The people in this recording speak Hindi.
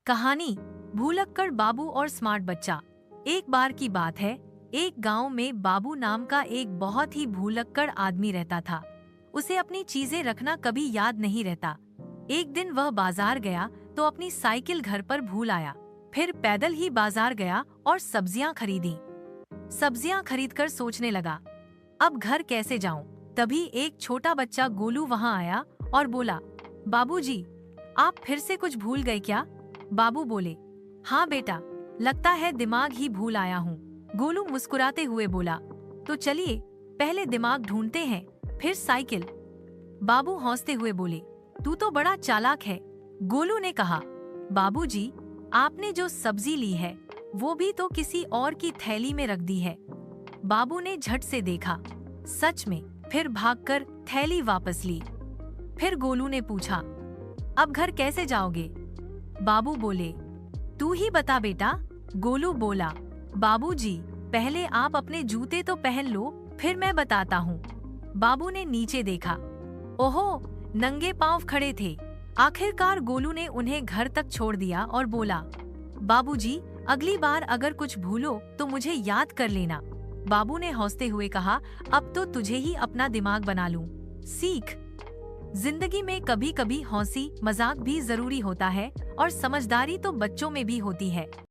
कहानी भूलक्कड़ बाबू और स्मार्ट बच्चा। एक बार की बात है, एक गांव में बाबू नाम का एक बहुत ही भूलक्कड़ आदमी रहता था। उसे अपनी चीजें रखना कभी याद नहीं रहता। एक दिन वह बाजार गया तो अपनी साइकिल घर पर भूल आया। फिर पैदल ही बाजार गया और सब्जियां खरीदी। सब्जियां खरीदकर सोचने लगा, अब घर कैसे जाऊं? तभी एक छोटा बच्चा गोलू वहां आया और बोला, बाबूजी, आप फिर से कुछ भूल गए क्या? बाबू बोले, हाँ बेटा, लगता है दिमाग ही भूल आया हूँ। गोलू मुस्कुराते हुए बोला, तो चलिए पहले दिमाग ढूंढते हैं, फिर साइकिल। बाबू हंसते हुए बोले, तू तो बड़ा चालाक है। गोलू ने कहा, बाबूजी, आपने जो सब्जी ली है वो भी तो किसी और की थैली में रख दी है। बाबू ने झट से देखा, सच में। फिर भागकर थैली वापस ली। फिर गोलू ने पूछा, अब घर कैसे जाओगे? बाबू बोले, तू ही बता बेटा। गोलू बोला, बाबूजी, पहले आप अपने जूते तो पहन लो, फिर मैं बताता हूँ। बाबू ने नीचे देखा, ओहो, नंगे पांव खड़े थे। आखिरकार गोलू ने उन्हें घर तक छोड़ दिया और बोला, बाबूजी, अगली बार अगर कुछ भूलो तो मुझे याद कर लेना। बाबू ने हंसते हुए कहा, अब तो तुझे ही अपना दिमाग बना लूं। सीख, जिंदगी में कभी कभी हंसी मजाक भी जरूरी होता है और समझदारी तो बच्चों में भी होती है।